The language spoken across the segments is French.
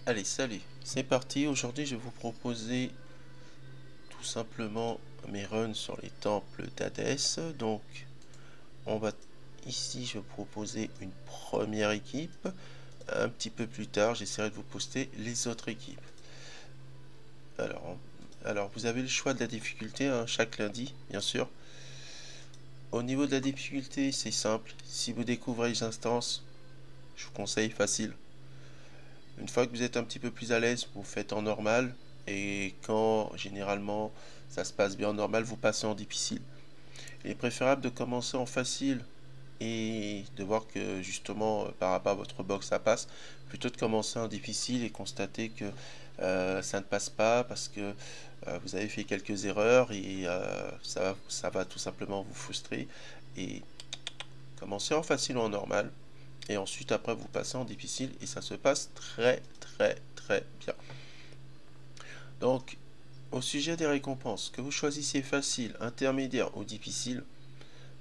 Allez, salut, c'est parti. Aujourd'hui, je vais vous proposer tout simplement mes runs sur les temples d'Hadès. Donc, on va ici, je vais vous proposer une première équipe. Un petit peu plus tard, j'essaierai de vous poster les autres équipes. Alors, vous avez le choix de la difficulté, hein, chaque lundi, bien sûr. Au niveau de la difficulté, c'est simple. Si vous découvrez les instances, je vous conseille facile. Une fois que vous êtes un petit peu plus à l'aise, vous faites en normal. Et quand généralement ça se passe bien en normal, vous passez en difficile. Il est préférable de commencer en facile et de voir que justement par rapport à votre box ça passe, plutôt de commencer en difficile et constater que ça ne passe pas parce que vous avez fait quelques erreurs et ça va tout simplement vous frustrer. Et commencez en facile ou en normal. Et ensuite après vous passez en difficile et ça se passe très bien. Donc au sujet des récompenses, que vous choisissiez facile, intermédiaire ou difficile,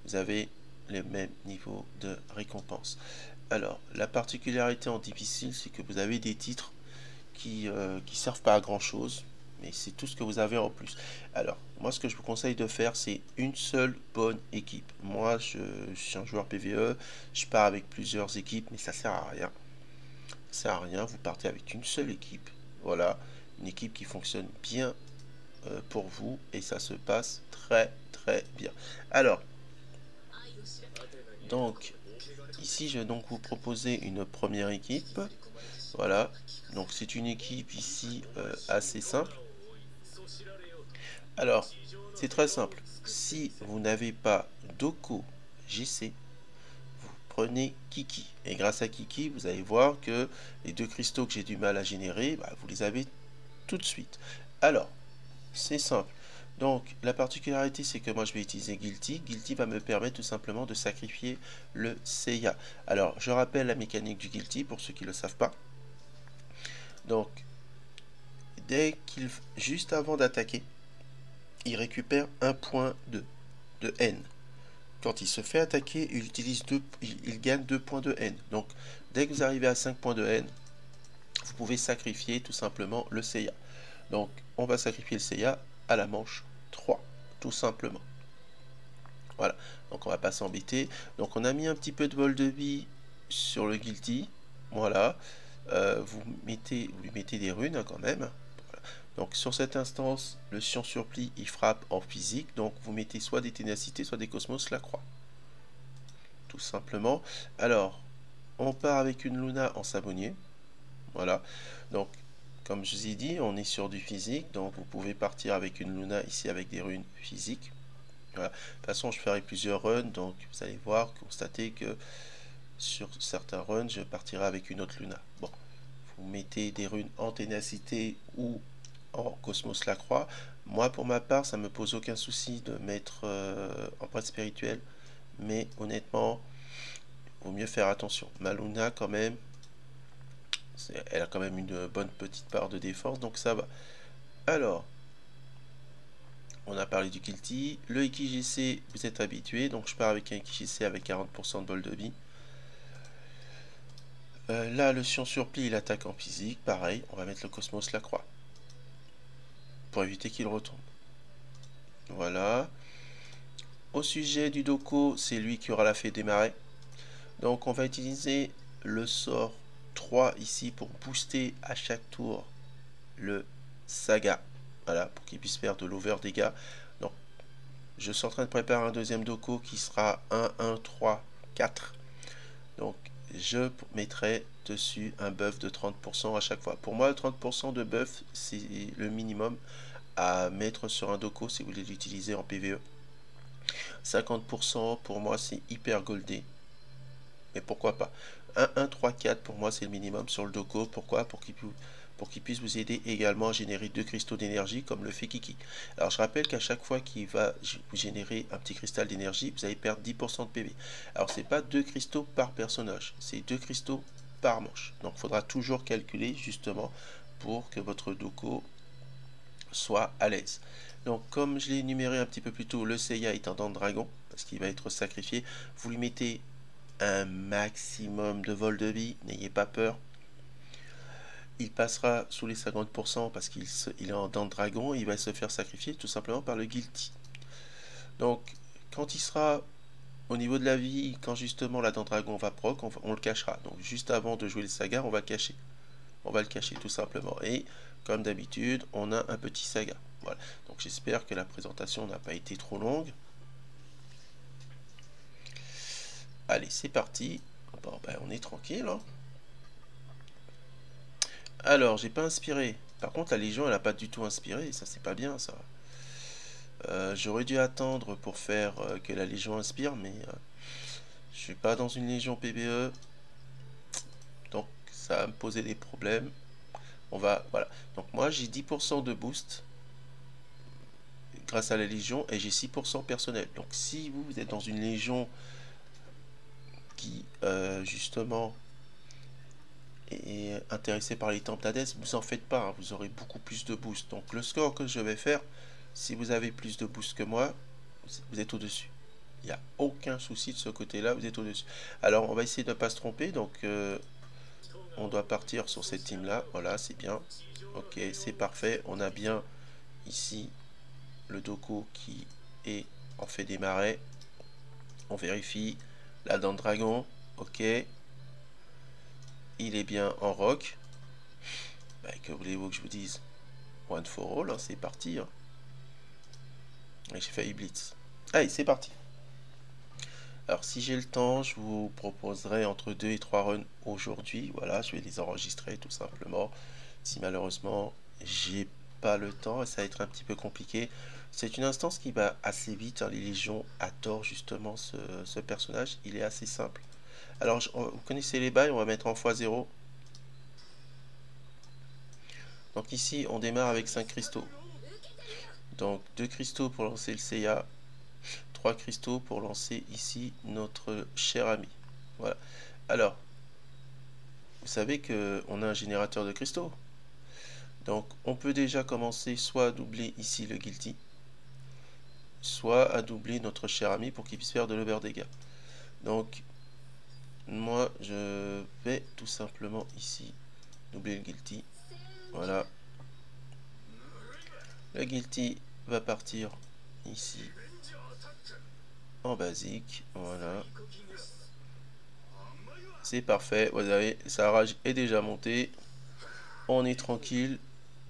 vous avez les mêmes niveaux de récompense. Alors la particularité en difficile, c'est que vous avez des titres qui servent pas à grand chose, mais c'est tout ce que vous avez en plus. Alors moi ce que je vous conseille de faire, c'est une seule bonne équipe. Moi je suis un joueur PvE, je pars avec plusieurs équipes, mais ça sert à rien. Ça sert à rien, vous partez avec une seule équipe. Voilà, une équipe qui fonctionne bien pour vous et ça se passe très bien. Alors, donc ici je vais donc vous proposer une première équipe. Voilà, donc c'est une équipe ici assez simple. Alors, c'est très simple. Si vous n'avez pas Doko GC, vous prenez Kiki. Et grâce à Kiki, vous allez voir que les deux cristaux que j'ai du mal à générer, bah, vous les avez tout de suite. Alors, c'est simple. Donc, la particularité, c'est que moi, je vais utiliser Guilty. Guilty va me permettre tout simplement de sacrifier le Seiya. Alors, je rappelle la mécanique du Guilty pour ceux qui ne le savent pas. Donc, juste avant d'attaquer, il récupère un point de N. Quand il se fait attaquer, il gagne 2 points de N. Donc, dès que vous arrivez à 5 points de N, vous pouvez sacrifier tout simplement le Seiya. Donc, on va sacrifier le Seiya à la manche 3, tout simplement. Voilà, donc on va pas s'embêter. Donc on a mis un petit peu de bol de vie sur le Guilty. Voilà, vous lui mettez des runes hein, quand même. Voilà. Donc sur cette instance, le Sion Surplis, il frappe en physique. Donc vous mettez soit des ténacités, soit des cosmos, la croix. Tout simplement. Alors, on part avec une Luna en savonnier. Voilà, donc comme je vous ai dit, on est sur du physique. Donc vous pouvez partir avec une Luna ici avec des runes physiques. Voilà. De toute façon, je ferai plusieurs runs, donc vous allez voir, constater que sur certains runs, je partirai avec une autre Luna. Bon, vous mettez des runes en ténacité ou en Cosmos la Croix. Moi, pour ma part, ça me pose aucun souci de mettre en prêtre spirituel, mais honnêtement, il vaut mieux faire attention. Ma Luna, quand même, elle a quand même une bonne petite part de défense, donc ça va. Alors, on a parlé du Guilty. Le IKGC, vous êtes habitué. Donc je pars avec un IKGC avec 40% de bol de vie. Là, le Sion Surplis, il attaque en physique. Pareil, on va mettre le Cosmos la croix. Pour éviter qu'il retombe. Voilà. Au sujet du Doko, c'est lui qui aura la fée démarrer. Donc on va utiliser le sort 3 ici pour booster à chaque tour le Saga. Voilà, pour qu'il puisse faire de l'over dégâts. Donc je suis en train de préparer un deuxième Doko qui sera 1, 1, 3, 4. Donc je mettrai dessus un buff de 30% à chaque fois. Pour moi, 30% de buff, c'est le minimum à mettre sur un Doko si vous voulez l'utiliser en PvE. 50% pour moi, c'est hyper goldé. Mais pourquoi pas. 1, 1, 3, 4 pour moi, c'est le minimum sur le Doko. Pourquoi? Pour qu'il puisse vous aider également à générer 2 cristaux d'énergie comme le fait Kiki. Alors je rappelle qu'à chaque fois qu'il va vous générer un petit cristal d'énergie, vous allez perdre 10% de PV. Alors c'est pas 2 cristaux par personnage, c'est 2 cristaux par manche. Donc il faudra toujours calculer justement pour que votre Doko soit à l'aise. Donc comme je l'ai énuméré un petit peu plus tôt, le Seiya est un dent de dragon, parce qu'il va être sacrifié. Vous lui mettez un maximum de vol de vie, n'ayez pas peur. il passera sous les 50% parce qu'il est en dents de dragon, il va se faire sacrifier tout simplement par le guilty. Donc, quand il sera au niveau de la vie, quand justement la dent de dragon va proc, on le cachera. Donc, juste avant de jouer le saga, on va cacher. On va le cacher tout simplement. Et, comme d'habitude, on a un petit saga. Voilà. Donc, j'espère que la présentation n'a pas été trop longue. Allez, c'est parti. Bon, ben, on est tranquille, hein. Alors, j'ai pas inspiré. Par contre, la Légion, elle a pas du tout inspiré. Ça, c'est pas bien, ça. J'aurais dû attendre pour faire que la Légion inspire, mais je suis pas dans une Légion PBE. Donc, ça va me poser des problèmes. Voilà. Donc, moi, j'ai 10% de boost grâce à la Légion et j'ai 6% personnel. Donc, si vous êtes dans une Légion qui, justement, est intéressé par les temples d'Hadès, vous en faites pas, hein, vous aurez beaucoup plus de boost. Donc le score que je vais faire, si vous avez plus de boost que moi, vous êtes au-dessus. Il n'y a aucun souci de ce côté-là, vous êtes au-dessus. Alors on va essayer de ne pas se tromper, donc on doit partir sur cette team-là, voilà, c'est bien. Ok, c'est parfait, on a bien ici le Doko qui est en fait des marais. On vérifie, la dent de dragon, ok. Il est bien en rock. Bah, que voulez-vous que je vous dise? One for all, hein, c'est parti. Hein. J'ai failli blitz. Allez, c'est parti. Alors, si j'ai le temps, je vous proposerai entre 2 et 3 runs aujourd'hui. Voilà, je vais les enregistrer tout simplement. Si malheureusement, j'ai pas le temps, et ça va être un petit peu compliqué. C'est une instance qui va assez vite. Hein, les légions adorent justement ce personnage. Il est assez simple. Alors, vous connaissez les bails, on va mettre en x0. Donc ici, on démarre avec 5 cristaux. Donc 2 cristaux pour lancer le Seiya, 3 cristaux pour lancer ici notre cher ami. Voilà. Alors, vous savez qu'on a un générateur de cristaux. Donc on peut déjà commencer soit à doubler ici le guilty, soit à doubler notre cher ami pour qu'il puisse faire de l'over dégâts. Donc moi je vais tout simplement ici doubler le guilty. Voilà. Le guilty va partir ici en basique. Voilà. C'est parfait. Vous avez, sa rage est déjà montée. On est tranquille.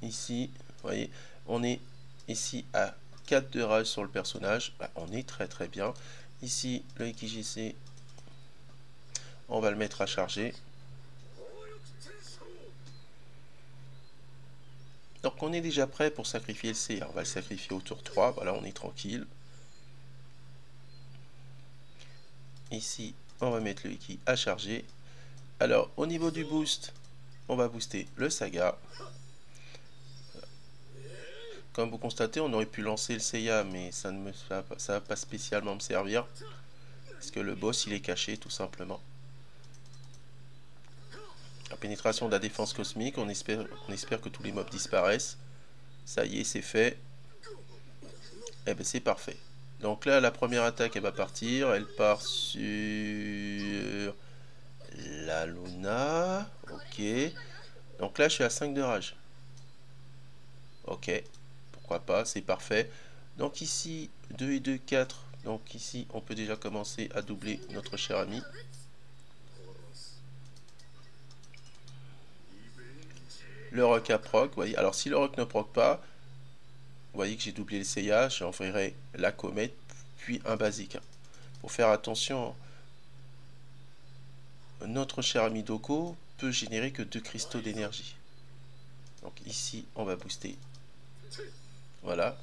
Ici, vous voyez, on est ici à 4 de rage sur le personnage. Bah, on est très très bien. Ici, le IKJC, on va le mettre à charger. Donc on est déjà prêt pour sacrifier le C. On va le sacrifier au tour 3. Voilà, on est tranquille. Ici, on va mettre le Iki à charger. Alors, au niveau du boost, on va booster le Saga. Comme vous constatez, on aurait pu lancer le Seiya, mais ça ne va pas spécialement me servir. Parce que le boss, il est caché, tout simplement. La pénétration de la défense cosmique, on espère que tous les mobs disparaissent. Ça y est, c'est fait. Et bien, c'est parfait. Donc là, la première attaque, elle va partir. Elle part sur la Luna. Ok. Donc là, je suis à 5 de rage. Ok. Pourquoi pas, c'est parfait. Donc ici, 2 et 2, 4. Donc ici, on peut déjà commencer à doubler notre cher ami. Le rock à proc, vous voyez. Alors si le rock ne proc pas, vous voyez que j'ai doublé le Seiya, j'enverrai la comète, puis un basique. Pour faire attention, notre cher ami Doko peut générer que 2 cristaux d'énergie. Donc ici, on va booster. Voilà.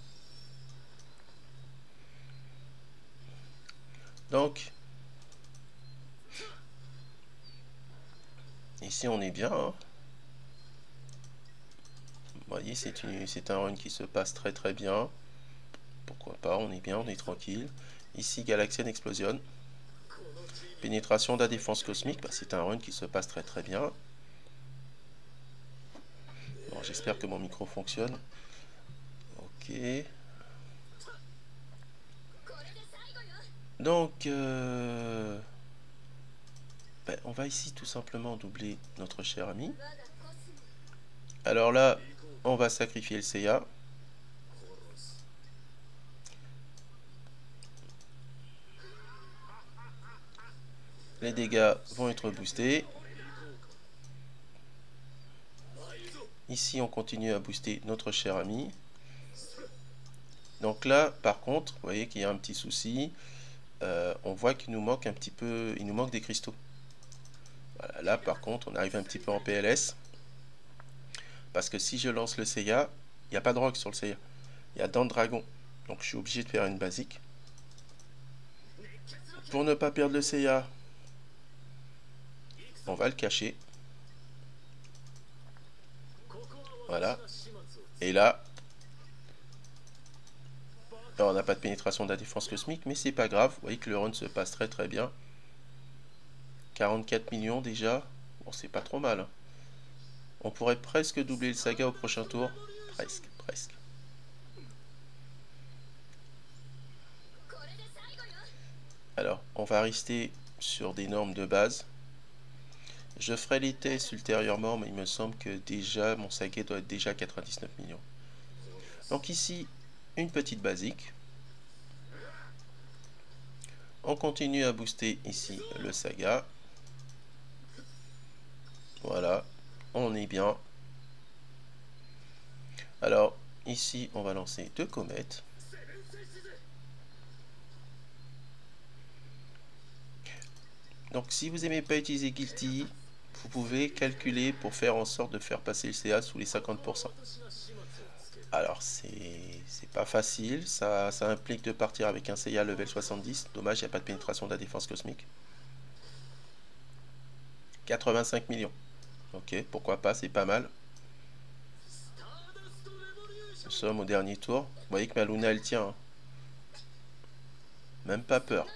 Donc, ici on est bien. Hein. Vous voyez, c'est un run qui se passe très très bien. Pourquoi pas, on est bien, on est tranquille. Ici, Galaxian explosionne. Pénétration de la défense cosmique, bah, c'est un run qui se passe très très bien. Bon, j'espère que mon micro fonctionne. Ok. Donc, ben, on va ici tout simplement doubler notre cher ami. Alors là, on va sacrifier le Seiya. Les dégâts vont être boostés. Ici, on continue à booster notre cher ami. Donc là, par contre, vous voyez qu'il y a un petit souci. On voit qu'il nous manque un petit peu, il nous manque des cristaux. Voilà, là, par contre, on arrive un petit peu en PLS. Parce que si je lance le Seiya, il n'y a pas de rock sur le Seiya. Il y a dents de dragon. Donc je suis obligé de faire une basique. Pour ne pas perdre le Seiya, on va le cacher. Voilà. Et là, alors on n'a pas de pénétration de la défense cosmique, mais c'est pas grave. Vous voyez que le run se passe très très bien. 44 millions déjà. Bon, c'est pas trop mal. On pourrait presque doubler le Saga au prochain tour. Presque, presque. Alors, on va rester sur des normes de base. Je ferai les tests ultérieurement, mais il me semble que déjà, mon Saga doit être déjà à 99 millions. Donc ici, une petite basique. On continue à booster ici le Saga. Voilà, on est bien. Alors, ici, on va lancer 2 comètes. Donc, si vous n'aimez pas utiliser Guilty, vous pouvez calculer pour faire en sorte de faire passer le CA sous les 50%. Alors, c'est pas facile. Ça implique de partir avec un CA level 70. Dommage, il n'y a pas de pénétration de la défense cosmique. 85 millions. Ok, pourquoi pas, c'est pas mal. Nous sommes au dernier tour. Vous voyez que ma Luna, elle tient. Hein. Même pas peur.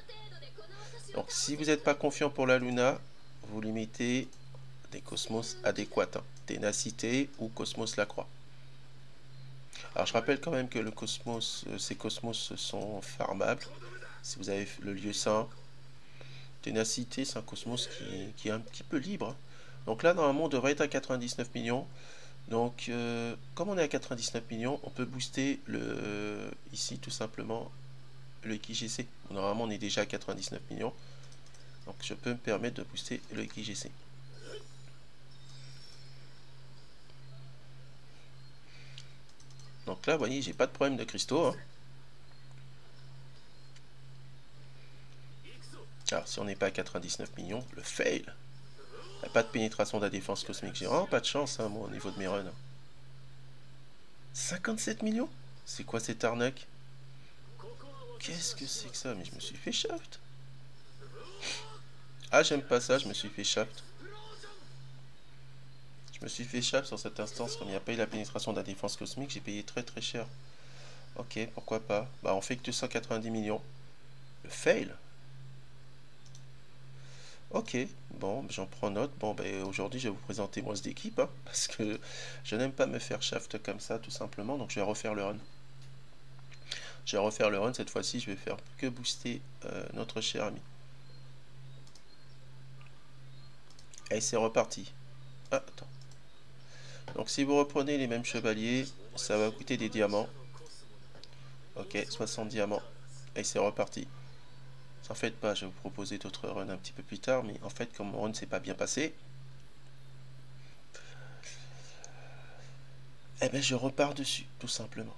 Donc si vous n'êtes pas confiant pour la Luna, vous limitez des cosmos adéquats. Hein. Ténacité ou Cosmos Lacroix. Alors je rappelle quand même que le cosmos, ces cosmos sont farmables. Si vous avez le lieu saint. Ténacité, c'est un cosmos qui est un petit peu libre. Donc là, normalement, on devrait être à 99 millions. Donc, comme on est à 99 millions, on peut booster ici tout simplement le XGC. Normalement, on est déjà à 99 millions. Donc, je peux me permettre de booster le XGC. Donc là, vous voyez, j'ai pas de problème de cristaux. Hein. Alors, si on n'est pas à 99 millions, le fail. Il n'y a pas de pénétration de la défense cosmique. J'ai vraiment pas de chance, hein, moi, au niveau de mes runs. 57 millions? C'est quoi cette arnaque? Qu'est-ce que c'est que ça? Mais je me suis fait shaft. Ah, j'aime pas ça, je me suis fait shaft. Je me suis fait shaft sur cette instance, comme il n'y a pas eu la pénétration de la défense cosmique, j'ai payé très très cher. Ok, pourquoi pas. Bah, on fait que 290 millions. Le fail. Ok, bon, j'en prends note. Bon, ben aujourd'hui, je vais vous présenter moi d'équipe, hein, parce que je n'aime pas me faire shaft comme ça, tout simplement, donc je vais refaire le run. Je vais refaire le run, cette fois-ci, je vais faire que booster notre cher ami. Et c'est reparti. Ah, attends. Donc si vous reprenez les mêmes chevaliers, ça va coûter des diamants. Ok, 60 diamants. Et c'est reparti. En fait pas, je vais vous proposer d'autres runs un petit peu plus tard, mais en fait comme mon run s'est pas bien passé, eh ben je repars dessus, tout simplement.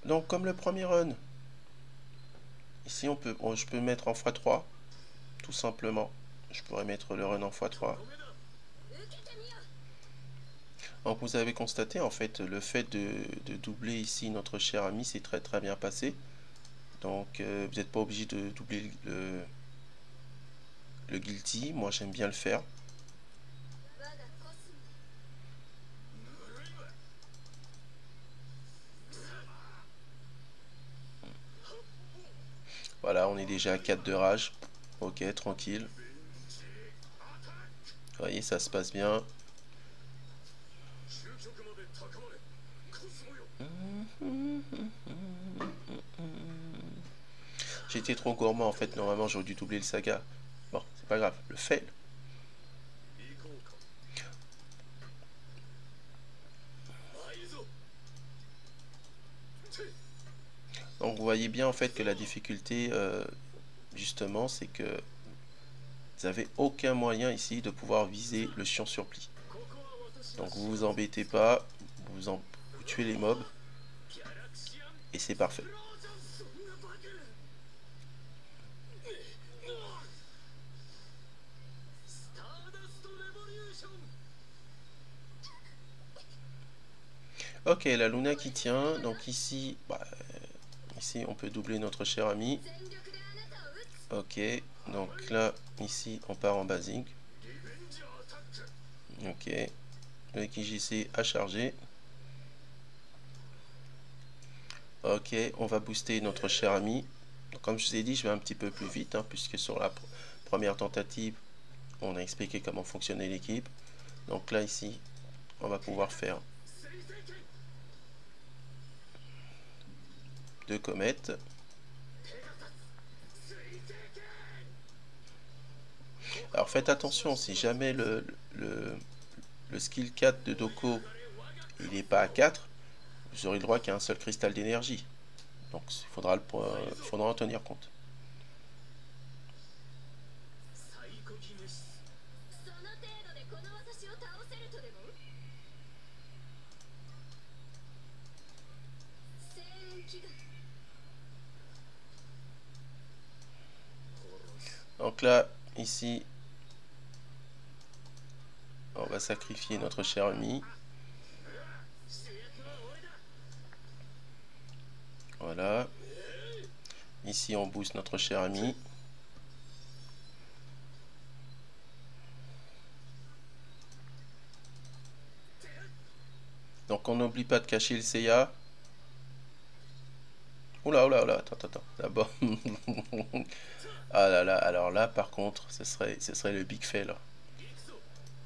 Donc comme le premier run, ici je peux mettre en x3, tout simplement. Je pourrais mettre le run en x3. Donc vous avez constaté en fait le fait de doubler ici notre cher ami, c'est très très bien passé. Donc vous n'êtes pas obligé de doubler le guilty, moi j'aime bien le faire. Voilà, on est déjà à 4 de rage. Ok, tranquille. Vous voyez, ça se passe bien. J'ai été trop gourmand en fait, normalement j'aurais dû doubler le Saga. Bon, c'est pas grave, le fail. Donc vous voyez bien en fait que la difficulté, justement, c'est que vous n'avez aucun moyen ici de pouvoir viser le chiant sur pli. Donc vous vous embêtez pas, vous tuez les mobs, et c'est parfait. Ok, la Luna qui tient, donc ici, ici on peut doubler notre cher ami. Ok, donc là, ici on part en basique. Ok, le KJC a chargé. Ok, on va booster notre cher ami. Donc, comme je vous ai dit, je vais un petit peu plus vite, hein, puisque sur la première tentative, on a expliqué comment fonctionnait l'équipe. Donc là, ici, on va pouvoir faire 2 comètes. Alors faites attention, si jamais le skill 4 de Doko, il n'est pas à 4, vous aurez le droit qu'à un seul cristal d'énergie. Donc il faudra en tenir compte. Donc là, ici, on va sacrifier notre cher ami. Voilà. Ici, on booste notre cher ami. Donc on n'oublie pas de cacher le Seiya. Oula, oula, oula, attends. D'abord. Ah là là, alors là, par contre, ce serait le big fail.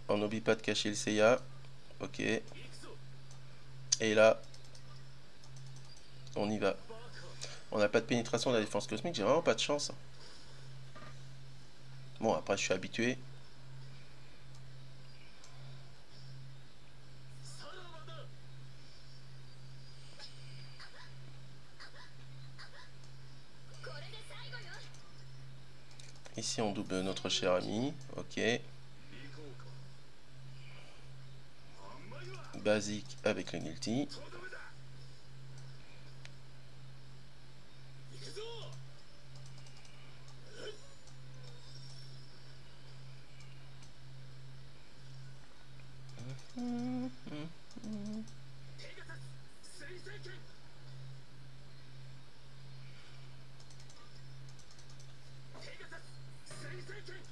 On n'oublie pas de cacher le Seiya. Ok. Et là, on y va. On n'a pas de pénétration de la défense cosmique, j'ai vraiment pas de chance. Bon, après, je suis habitué. Ici, on double notre cher ami. Ok. Basique avec le Nilti.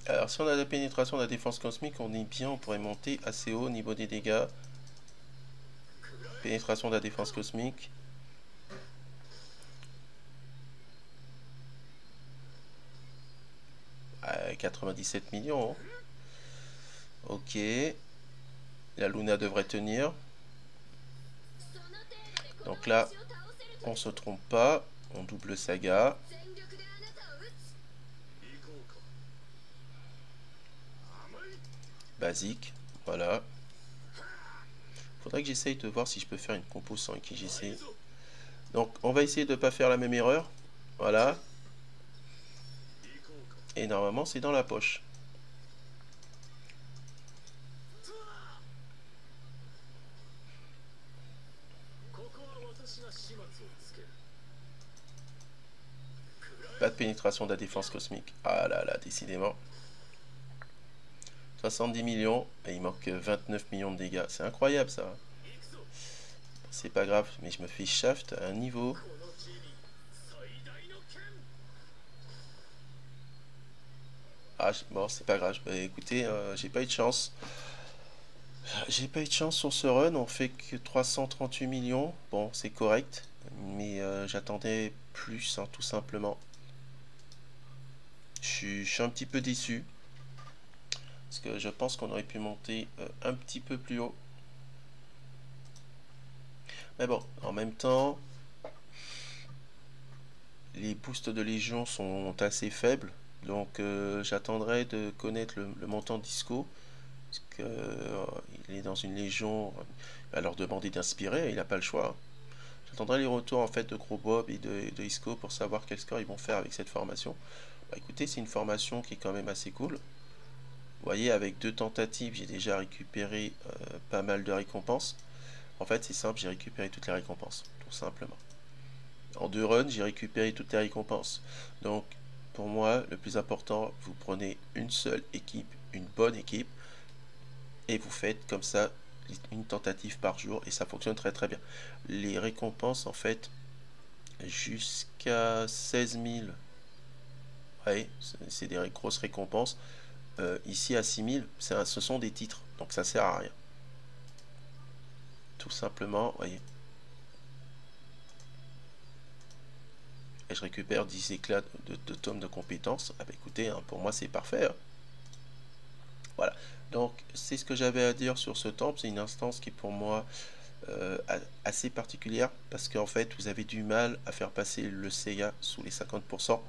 Alors, si on a la pénétration de la défense cosmique, on est bien, on pourrait monter assez haut au niveau des dégâts. Pénétration de la défense cosmique. À 97 millions. Ok. La Luna devrait tenir. Donc là, on se trompe pas. On double Saga. Basique. Voilà. Faudrait que j'essaye de voir si je peux faire une compo sans IKGC. Donc on va essayer de ne pas faire la même erreur. Voilà. Et normalement c'est dans la poche. Pas de pénétration de la défense cosmique. Ah là là, décidément. 70 millions et il manque 29 millions de dégâts. C'est incroyable ça. C'est pas grave, mais je me fais shaft à un niveau. Ah bon, c'est pas grave. Bah, écoutez, j'ai pas eu de chance. J'ai pas eu de chance sur ce run. On fait que 338 millions. Bon, c'est correct. Mais j'attendais plus, hein, tout simplement. Je suis un petit peu déçu. Parce que je pense qu'on aurait pu monter un petit peu plus haut. Mais bon, en même temps, les boosts de Légion sont assez faibles. Donc j'attendrai de connaître le montant d'Isco. Parce qu'il est dans une Légion. Il va leur demander d'inspirer, il n'a pas le choix. j'attendrai les retours en fait de Gros Bob et de Isco pour savoir quel score ils vont faire avec cette formation. Bah, écoutez, c'est une formation qui est quand même assez cool. Vous voyez, avec 2 tentatives, j'ai déjà récupéré pas mal de récompenses. En fait, c'est simple, j'ai récupéré toutes les récompenses, tout simplement. En 2 runs, j'ai récupéré toutes les récompenses. Donc, pour moi, le plus important, vous prenez une seule équipe, une bonne équipe, et vous faites comme ça une tentative par jour, et ça fonctionne très très bien. Les récompenses, en fait, jusqu'à 16 000, ouais, c'est des grosses récompenses. Ici, à 6 000, ce sont des titres, donc ça sert à rien. Tout simplement, voyez. Et je récupère 10 éclats de tomes de compétences. Ah bah écoutez, hein, pour moi c'est parfait. Hein. Voilà. Donc c'est ce que j'avais à dire sur ce temple. C'est une instance qui est pour moi assez particulière. Parce qu'en fait vous avez du mal à faire passer le Seiya sous les 50%.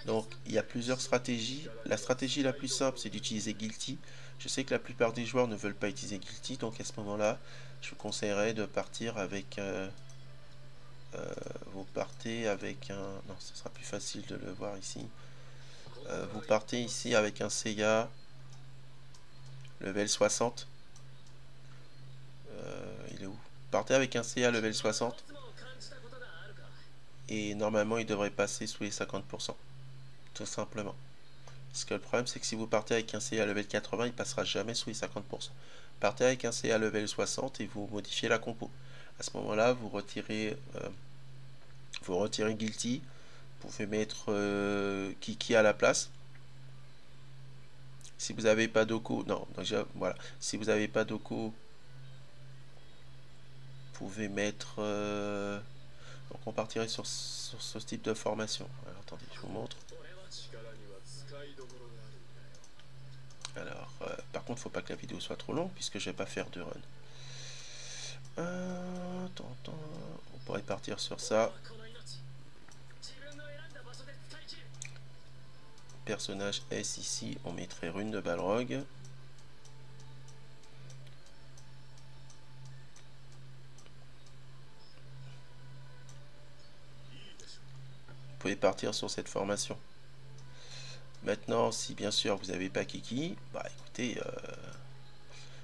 Donc il y a plusieurs stratégies. La stratégie la plus simple c'est d'utiliser Guilty. Je sais que la plupart des joueurs ne veulent pas utiliser Guilty. Donc à ce moment-là, je vous conseillerais de partir avec... vous partez avec un... Non, ce sera plus facile de le voir ici. Vous partez ici avec un Seiya level 60. Il est où? Partez avec un Seiya level 60. Et normalement, il devrait passer sous les 50%. Tout simplement. Parce que le problème, c'est que si vous partez avec un Seiya level 80, il passera jamais sous les 50%. Partez avec un Seiya level 60 et vous modifiez la compo. À ce moment-là, vous retirez Guilty. Vous pouvez mettre Kiki à la place. Si vous n'avez pas d'Oko, non, déjà, voilà. Si vous n'avez pas d'Oko, vous pouvez mettre... donc on partirait sur ce type de formation. Alors, attendez, je vous montre. Alors, par contre, faut pas que la vidéo soit trop longue, puisque je vais pas faire de run. On pourrait partir sur ça. Personnage S ici, on mettrait Rune de Balrog. Vous pouvez partir sur cette formation. Maintenant, si bien sûr vous n'avez pas Kiki, bah écoutez,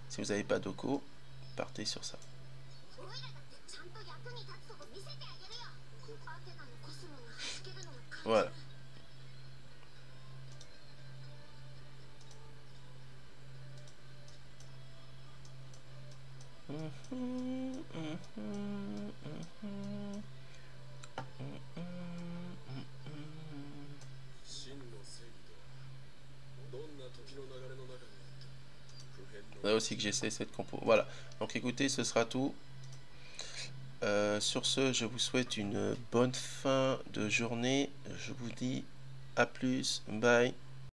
si vous n'avez pas Doko, partez sur ça. Voilà. Là aussi que j'essaie cette compo. Voilà. Donc écoutez, ce sera tout. Sur ce, je vous souhaite une bonne fin de journée. Je vous dis à plus. Bye.